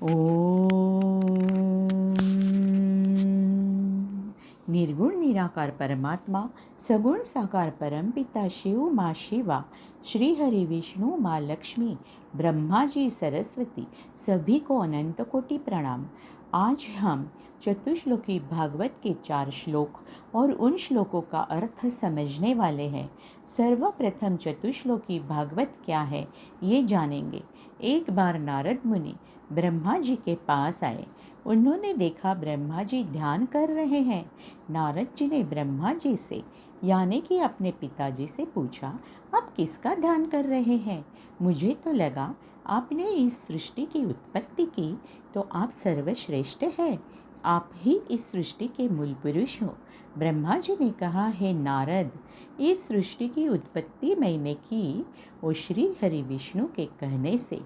ओम। निर्गुण निराकार परमात्मा, सगुण साकार परम पिता शिव, माँ शिवा, श्री हरि विष्णु, माँ लक्ष्मी, ब्रह्मा जी, सरस्वती, सभी को अनंत कोटि प्रणाम। आज हम चतुश्लोकी भागवत के 4 श्लोक और उन श्लोकों का अर्थ समझने वाले हैं। सर्वप्रथम चतुश्लोकी भागवत क्या है ये जानेंगे। एक बार नारद मुनि ब्रह्मा जी के पास आए। उन्होंने देखा ब्रह्मा जी ध्यान कर रहे हैं। नारद जी ने ब्रह्मा जी से यानी कि अपने पिताजी से पूछा, आप किसका ध्यान कर रहे हैं? मुझे तो लगा आपने इस सृष्टि की उत्पत्ति की, तो आप सर्वश्रेष्ठ हैं। आप ही इस सृष्टि के मूल पुरुष हो। ब्रह्मा जी ने कहा, हे नारद, इस सृष्टि की उत्पत्ति मैंने की वो श्री हरि विष्णु के कहने से।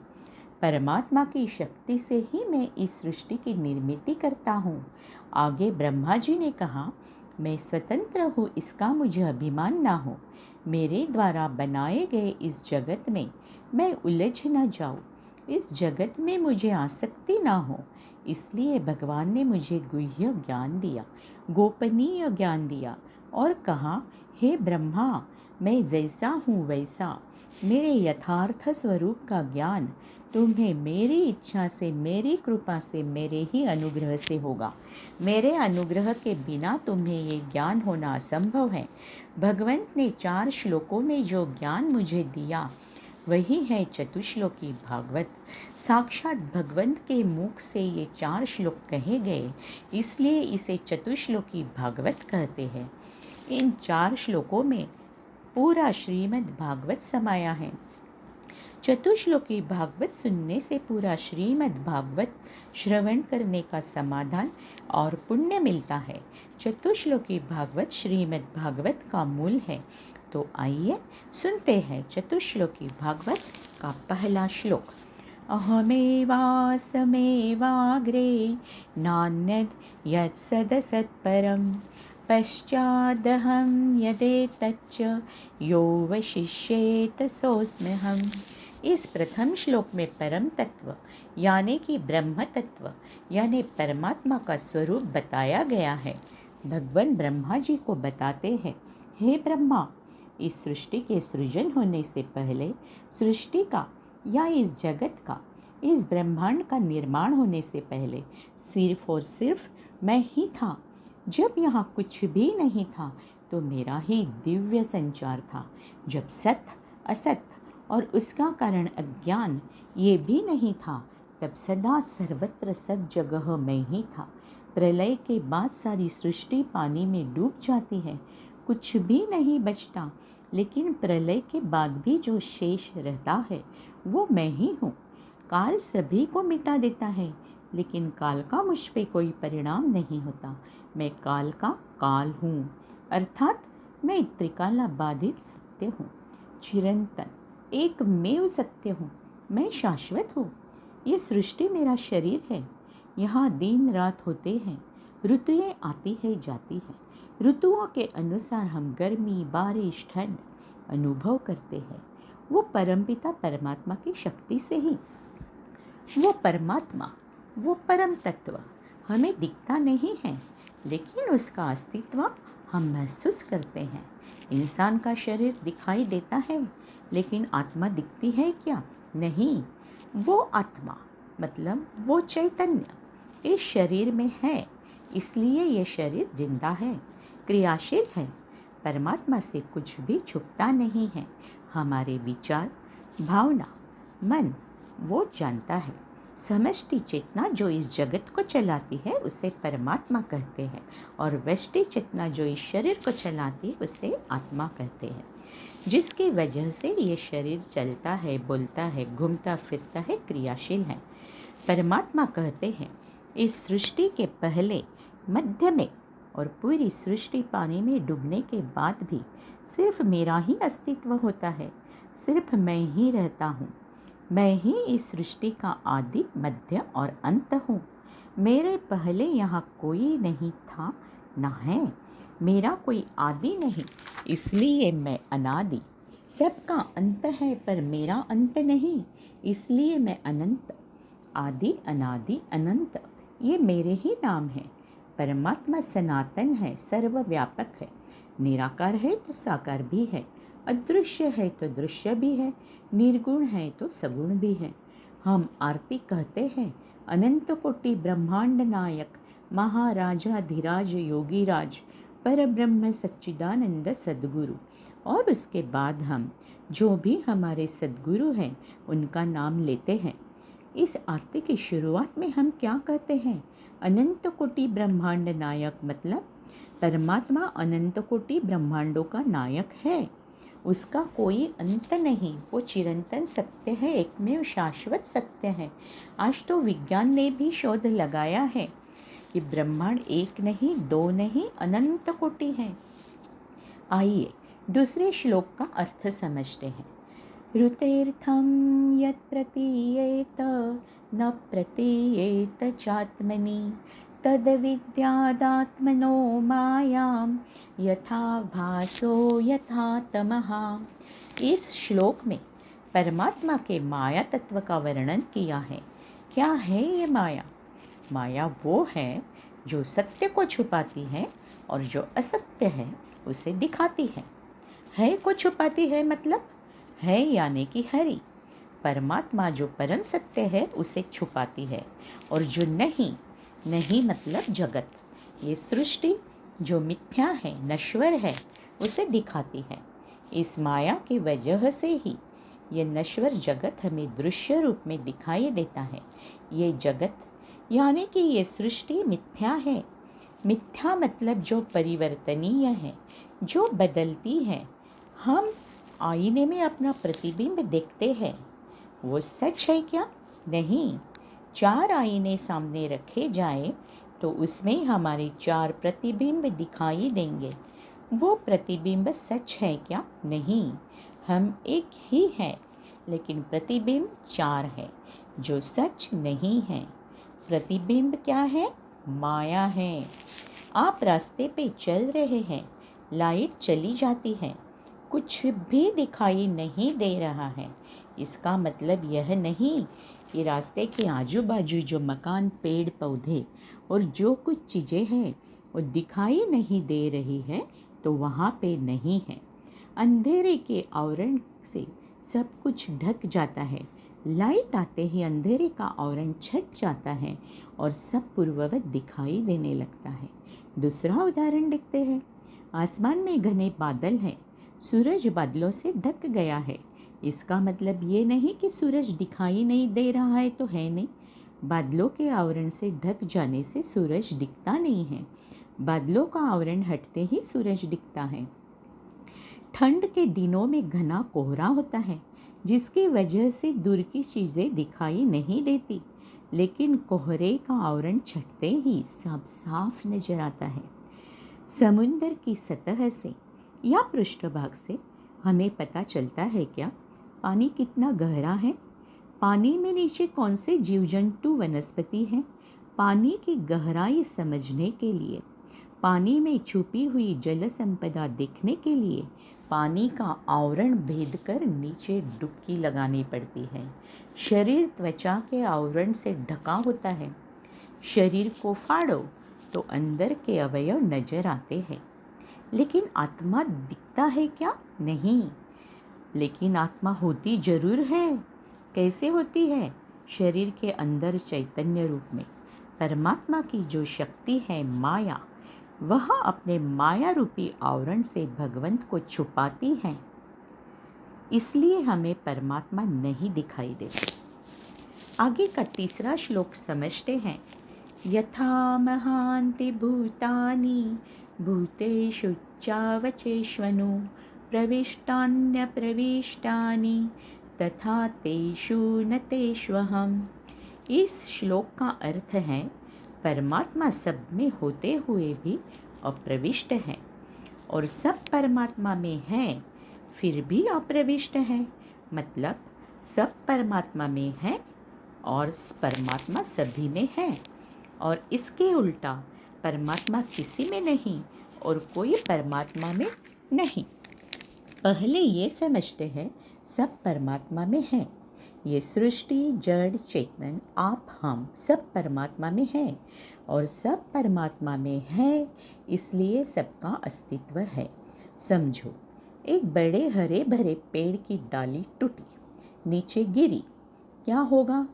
परमात्मा की शक्ति से ही मैं इस सृष्टि की निर्मिति करता हूँ। आगे ब्रह्मा जी ने कहा, मैं स्वतंत्र हूँ, इसका मुझे अभिमान ना हो। मेरे द्वारा बनाए गए इस जगत में मैं उलझ न जाऊँ, इस जगत में मुझे आसक्ति ना हो। इसलिए भगवान ने मुझे गुह्य ज्ञान दिया, गोपनीय ज्ञान दिया और कहा, हे ब्रह्मा, मैं जैसा हूँ वैसा मेरे यथार्थ स्वरूप का ज्ञान तुम्हें मेरी इच्छा से, मेरी कृपा से, मेरे ही अनुग्रह से होगा। मेरे अनुग्रह के बिना तुम्हें ये ज्ञान होना असंभव है। भगवंत ने 4 श्लोकों में जो ज्ञान मुझे दिया वही है चतुश्लोकी भागवत। साक्षात भगवंत के मुख से ये 4 श्लोक कहे गए, इसलिए इसे चतुश्लोकी भागवत कहते हैं। इन 4 श्लोकों में पूरा श्रीमद् भागवत समाया है। चतुश्लोकी भागवत सुनने से पूरा श्रीमद् भागवत श्रवण करने का समाधान और पुण्य मिलता है। चतुश्लोकी भागवत श्रीमद् भागवत का मूल है। तो आइए सुनते हैं चतुश्लोकी भागवत का पहला श्लोक। अहमेवासमेवाग्रे नान्यद् यत्सदसत्परम् पश्चादहं यदेतच्च यो वशिष्येत सोऽस्म्यहम्। इस प्रथम श्लोक में परम तत्व यानी कि ब्रह्म तत्व यानी परमात्मा का स्वरूप बताया गया है। भगवान ब्रह्मा जी को बताते हैं, हे ब्रह्मा, इस सृष्टि के सृजन होने से पहले सृष्टि का या इस जगत का, इस ब्रह्मांड का निर्माण होने से पहले सिर्फ और सिर्फ मैं ही था। जब यहाँ कुछ भी नहीं था तो मेरा ही दिव्य संचार था। जब सत, असत और उसका कारण अज्ञान ये भी नहीं था, तब सदा सर्वत्र सब जगह मैं ही था। प्रलय के बाद सारी सृष्टि पानी में डूब जाती है, कुछ भी नहीं बचता, लेकिन प्रलय के बाद भी जो शेष रहता है वो मैं ही हूँ। काल सभी को मिटा देता है, लेकिन काल का मुझ पे कोई परिणाम नहीं होता। मैं काल का काल हूँ, अर्थात मैं त्रिकाला बाधित सत्य हूँ, चिरंतन एकमेव सत्य हूँ। मैं शाश्वत हूँ। ये सृष्टि मेरा शरीर है। यहाँ दिन रात होते हैं, ऋतुएं आती है जाती है। ऋतुओं के अनुसार हम गर्मी, बारिश, ठंड अनुभव करते हैं। वो परमपिता परमात्मा की शक्ति से ही। वो परमात्मा, वो परम तत्व हमें दिखता नहीं है, लेकिन उसका अस्तित्व हम महसूस करते हैं। इंसान का शरीर दिखाई देता है, लेकिन आत्मा दिखती है क्या? नहीं। वो आत्मा मतलब वो चैतन्य इस शरीर में है, इसलिए ये शरीर जिंदा है, क्रियाशील है। परमात्मा से कुछ भी छुपता नहीं है। हमारे विचार, भावना, मन वो जानता है। समष्टि चेतना जो इस जगत को चलाती है उसे परमात्मा कहते हैं, और व्यष्टि चेतना जो इस शरीर को चलाती है उसे आत्मा कहते हैं। जिसकी वजह से ये शरीर चलता है, बोलता है, घूमता फिरता है, क्रियाशील है। परमात्मा कहते हैं, इस सृष्टि के पहले, मध्य में और पूरी सृष्टि पानी में डूबने के बाद भी सिर्फ मेरा ही अस्तित्व होता है। सिर्फ मैं ही रहता हूँ। मैं ही इस सृष्टि का आदि, मध्य और अंत हूँ। मेरे पहले यहाँ कोई नहीं था, न है। मेरा कोई आदि नहीं, इसलिए मैं अनादि। सबका अंत है पर मेरा अंत नहीं, इसलिए मैं अनंत। आदि अनादि अनंत ये मेरे ही नाम हैं। परमात्मा सनातन है, सर्वव्यापक है, निराकार है तो साकार भी है, अदृश्य है तो दृश्य भी है, निर्गुण है तो सगुण भी है। हम आरती कहते हैं अनंत कोटि ब्रह्मांड नायक महाराजाधिराज योगीराज पर ब्रह्म सच्चिदानंद सद्गुरु, और उसके बाद हम जो भी हमारे सद्गुरु हैं उनका नाम लेते हैं। इस आरती की शुरुआत में हम क्या कहते हैं? अनंत कोटि ब्रह्मांड नायक, मतलब परमात्मा अनंत कोटि ब्रह्मांडों का नायक है, उसका कोई अंत नहीं, वो चिरंतन सत्य है, एकमेव शाश्वत सत्य है। आज तो विज्ञान ने भी शोध लगाया है कि ब्रह्मांड एक नहीं, दो नहीं, अनंत कोटि है। आइए दूसरे श्लोक का अर्थ समझते हैं। ऋतेर्थं यत् प्रतीयेत न प्रतीयेत चात्मनि तद्विद्यादात्मनो मायां यथा भासो यथा तमः। इस श्लोक में परमात्मा के माया तत्व का वर्णन किया है। क्या है ये माया? माया वो है जो सत्य को छुपाती है और जो असत्य है उसे दिखाती है को छुपाती है, मतलब है यानी कि हरि। परमात्मा जो परम सत्य है उसे छुपाती है, और जो नहीं, नहीं मतलब जगत, ये सृष्टि जो मिथ्या है, नश्वर है, उसे दिखाती है। इस माया की वजह से ही ये नश्वर जगत हमें दृश्य रूप में दिखाई देता है। ये जगत यानी कि ये सृष्टि मिथ्या है। मिथ्या मतलब जो परिवर्तनीय है, जो बदलती है। हम आईने में अपना प्रतिबिंब देखते हैं, वो सच है क्या? नहीं। 4 आईने सामने रखे जाएं तो उसमें हमारे 4 प्रतिबिंब दिखाई देंगे। वो प्रतिबिंब सच है क्या? नहीं। हम एक ही हैं, लेकिन प्रतिबिंब 4 है जो सच नहीं है। प्रतिबिंब क्या है? माया है। आप रास्ते पे चल रहे हैं, लाइट चली जाती है, कुछ भी दिखाई नहीं दे रहा है। इसका मतलब यह नहीं कि रास्ते के आजू बाजू जो मकान, पेड़ पौधे और जो कुछ चीज़ें हैं वो दिखाई नहीं दे रही है तो वहाँ पे नहीं है। अंधेरे के आवरण से सब कुछ ढक जाता है। लाइट आते ही अंधेरे का आवरण छट जाता है और सब पूर्ववत दिखाई देने लगता है। दूसरा उदाहरण देखते हैं। आसमान में घने बादल हैं, सूरज बादलों से ढक गया है। इसका मतलब ये नहीं कि सूरज दिखाई नहीं दे रहा है तो है नहीं। बादलों के आवरण से ढक जाने से सूरज दिखता नहीं है। बादलों का आवरण हटते ही सूरज दिखता है। ठंड के दिनों में घना कोहरा होता है, जिसकी वजह से दूर की चीज़ें दिखाई नहीं देती, लेकिन कोहरे का आवरण छटते ही सब साफ नजर आता है। समुंदर की सतह से या पृष्ठभाग से हमें पता चलता है क्या पानी कितना गहरा है? पानी में नीचे कौन से जीव जंतु, वनस्पति हैं? पानी की गहराई समझने के लिए, पानी में छुपी हुई जल संपदा देखने के लिए पानी का आवरण भेद कर नीचे डुबकी लगानी पड़ती है। शरीर त्वचा के आवरण से ढका होता है। शरीर को फाड़ो तो अंदर के अवयव नजर आते हैं, लेकिन आत्मा दिखता है क्या? नहीं। लेकिन आत्मा होती जरूर है। कैसे होती है? शरीर के अंदर चैतन्य रूप में। परमात्मा की जो शक्ति है माया, वह अपने माया रूपी आवरण से भगवंत को छुपाती है, इसलिए हमें परमात्मा नहीं दिखाई देता। आगे का तीसरा श्लोक समझते हैं। यथा महान्ति भूतानि भूतेषु चावचेष्वनु प्रविष्टान्यप्रविष्टानि तथा तेषु न तेष्वहम्। इस श्लोक का अर्थ है परमात्मा सब में होते हुए भी अप्रविष्ट है, और सब परमात्मा में है फिर भी अप्रविष्ट है। मतलब सब परमात्मा में है और परमात्मा सभी में है, और इसके उल्टा परमात्मा किसी में नहीं और कोई परमात्मा में नहीं। पहले ये समझते हैं सब परमात्मा में है, ये सृष्टि, जड़, चेतन, आप, हम सब परमात्मा में हैं और सब परमात्मा में है, इसलिए सबका अस्तित्व है। समझो, एक बड़े हरे भरे पेड़ की डाली टूटी, नीचे गिरी, क्या होगा?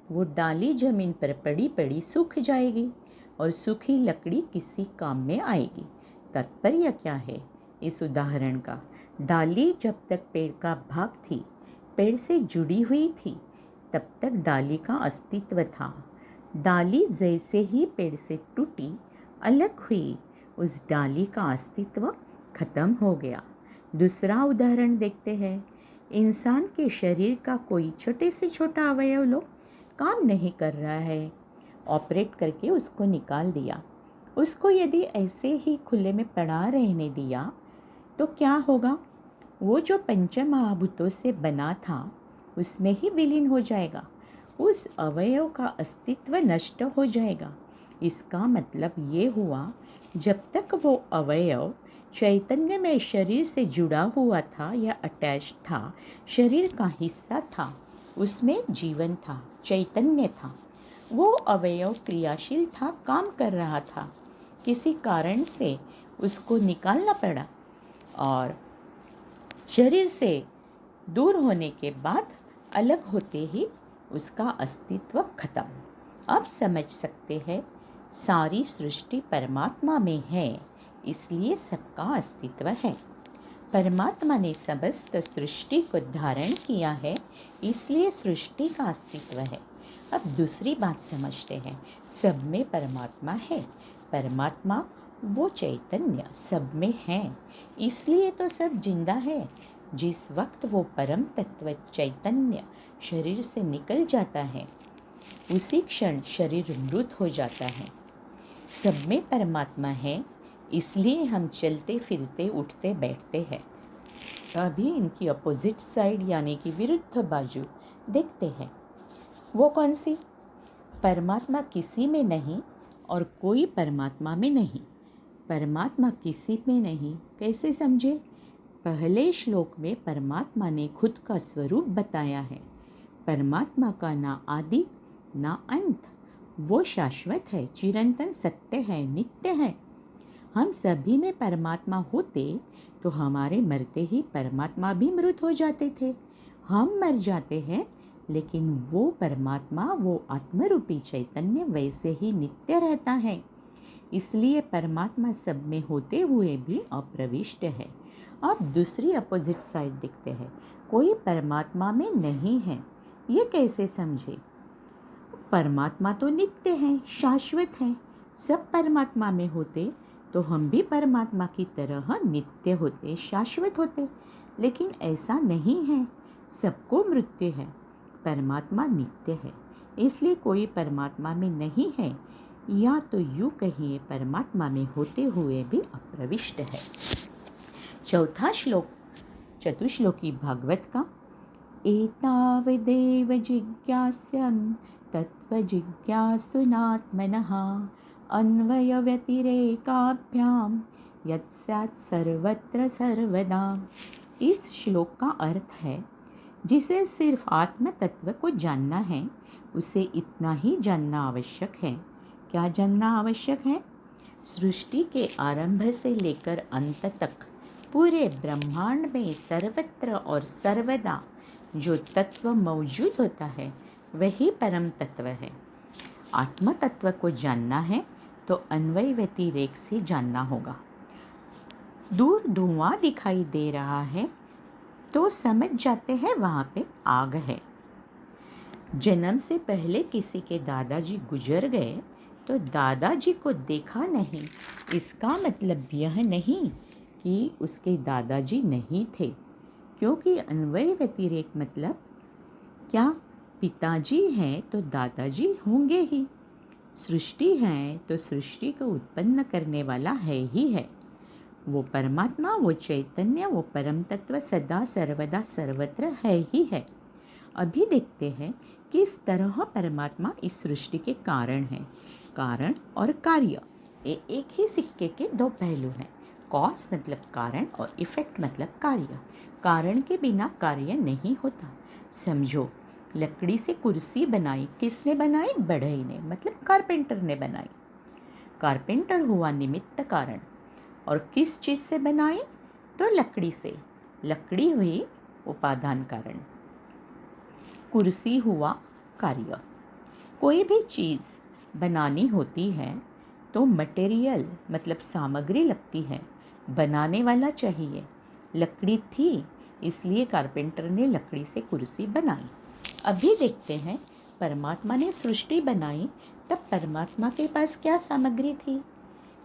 वो डाली जमीन पर पड़ी पड़ी सूख जाएगी और सूखी लकड़ी किसी काम में आएगी। तात्पर्य क्या है इस उदाहरण का? डाली जब तक पेड़ का भाग थी, पेड़ से जुड़ी हुई थी, तब तक डाली का अस्तित्व था। डाली जैसे ही पेड़ से टूटी, अलग हुई, उस डाली का अस्तित्व खत्म हो गया। दूसरा उदाहरण देखते हैं। इंसान के शरीर का कोई छोटे से छोटा अवयव लो, काम नहीं कर रहा है, ऑपरेट करके उसको निकाल दिया। उसको यदि ऐसे ही खुले में पड़ा रहने दिया तो क्या होगा? वो जो पंच महाभूतों से बना था उसमें ही विलीन हो जाएगा, उस अवयव का अस्तित्व नष्ट हो जाएगा। इसका मतलब ये हुआ, जब तक वो अवयव चैतन्य में शरीर से जुड़ा हुआ था या अटैच था, शरीर का हिस्सा था, उसमें जीवन था, चैतन्य था, वो अवयव क्रियाशील था, काम कर रहा था, किसी कारण से उसको निकालना पड़ा और शरीर से दूर होने के बाद अलग होते ही उसका अस्तित्व खत्म। अब समझ सकते हैं, सारी सृष्टि परमात्मा में है, इसलिए सबका अस्तित्व है। परमात्मा ने समस्त सृष्टि को धारण किया है, इसलिए सृष्टि का अस्तित्व है। अब दूसरी बात समझते हैं, सब में परमात्मा है। परमात्मा वो चैतन्य सब में है, इसलिए तो सब जिंदा है। जिस वक्त वो परम तत्व चैतन्य शरीर से निकल जाता है, उसी क्षण शरीर मृत हो जाता है। सब में परमात्मा है, इसलिए हम चलते फिरते उठते बैठते हैं। अभी इनकी अपोजिट साइड यानी कि विरुद्ध बाजू देखते हैं। वो कौन सी? परमात्मा किसी में नहीं और कोई परमात्मा में नहीं। परमात्मा किसी में नहीं कैसे समझे? पहले श्लोक में परमात्मा ने खुद का स्वरूप बताया है। परमात्मा का ना आदि ना अंत, वो शाश्वत है, चिरंतन सत्य है, नित्य है। हम सभी में परमात्मा होते तो हमारे मरते ही परमात्मा भी मृत हो जाते थे। हम मर जाते हैं, लेकिन वो परमात्मा, वो आत्मरूपी चैतन्य वैसे ही नित्य रहता है। इसलिए परमात्मा सब में होते हुए भी अप्रविष्ट है। अब दूसरी अपोजिट साइड देखते हैं। कोई परमात्मा में नहीं है, ये कैसे समझे? परमात्मा तो नित्य है, शाश्वत है। सब परमात्मा में होते तो हम भी परमात्मा की तरह नित्य होते, शाश्वत होते, लेकिन ऐसा नहीं है। सबको मृत्यु है, परमात्मा नित्य है, इसलिए कोई परमात्मा में नहीं है, या तो यूँ कहिए परमात्मा में होते हुए भी अप्रविष्ट है। चौथा श्लोक चतुश्लोकी भागवत का। एतावदेव जिज्ञास्यं तत्त्वजिज्ञासुनात्मनः अन्वयव्यतिरेकाभ्यां यत्स्यात् सर्वत्र सर्वदा। इस श्लोक का अर्थ है, जिसे सिर्फ आत्म तत्व को जानना है, उसे इतना ही जानना आवश्यक है। क्या जानना आवश्यक है? सृष्टि के आरंभ से लेकर अंत तक पूरे ब्रह्मांड में सर्वत्र और सर्वदा जो तत्व मौजूद होता है, वही परम तत्व है। आत्म तत्व को जानना है तो अन्वय व्यतिरेक से जानना होगा। दूर धुआं दिखाई दे रहा है तो समझ जाते हैं वहाँ पे आग है। जन्म से पहले किसी के दादाजी गुजर गए तो दादाजी को देखा नहीं, इसका मतलब यह नहीं कि उसके दादाजी नहीं थे, क्योंकि अन्वय व्यतिरेक मतलब क्या? पिताजी हैं तो दादाजी होंगे ही। सृष्टि है तो सृष्टि को उत्पन्न करने वाला है ही है। वो परमात्मा, वो चैतन्य, वो परम तत्व सदा सर्वदा सर्वत्र है ही है। अभी देखते हैं किस तरह परमात्मा इस सृष्टि के कारण है। कारण और कार्य ये एक ही सिक्के के दो पहलू हैं। कॉज मतलब कारण और इफेक्ट मतलब कार्य। कारण के बिना कार्य नहीं होता। समझो, लकड़ी से कुर्सी बनाई, किसने बनाई? बढ़ई ने, मतलब कारपेंटर ने बनाई। कारपेंटर हुआ निमित्त कारण। और किस चीज़ से बनाई? तो लकड़ी से। लकड़ी हुई उपादान कारण। कुर्सी हुआ कार्य। कोई भी चीज़ बनानी होती है तो मटेरियल मतलब सामग्री लगती है, बनाने वाला चाहिए। लकड़ी थी, इसलिए कारपेंटर ने लकड़ी से कुर्सी बनाई। अभी देखते हैं, परमात्मा ने सृष्टि बनाई, तब परमात्मा के पास क्या सामग्री थी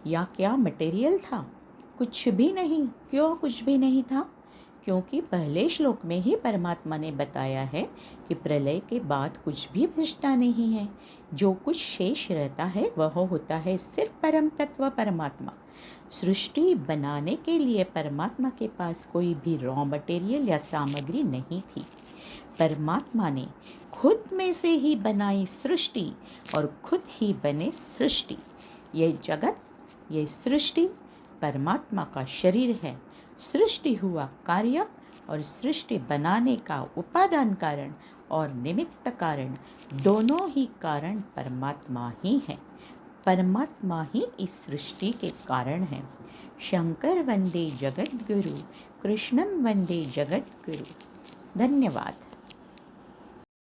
या क्या मटेरियल था? कुछ भी नहीं। क्यों कुछ भी नहीं था? क्योंकि पहले श्लोक में ही परमात्मा ने बताया है कि प्रलय के बाद कुछ भी बचता नहीं है। जो कुछ शेष रहता है वह होता है सिर्फ परम तत्व परमात्मा। सृष्टि बनाने के लिए परमात्मा के पास कोई भी रॉ मटेरियल या सामग्री नहीं थी। परमात्मा ने खुद में से ही बनाई सृष्टि और खुद ही बने सृष्टि। ये जगत, ये सृष्टि परमात्मा का शरीर है। सृष्टि हुआ कार्य और सृष्टि बनाने का उपादान कारण और निमित्त कारण, दोनों ही कारण परमात्मा ही हैं। परमात्मा ही इस सृष्टि के कारण है। शंकर वंदे जगद्गुरु, कृष्णं वंदे जगद्गुरु। धन्यवाद।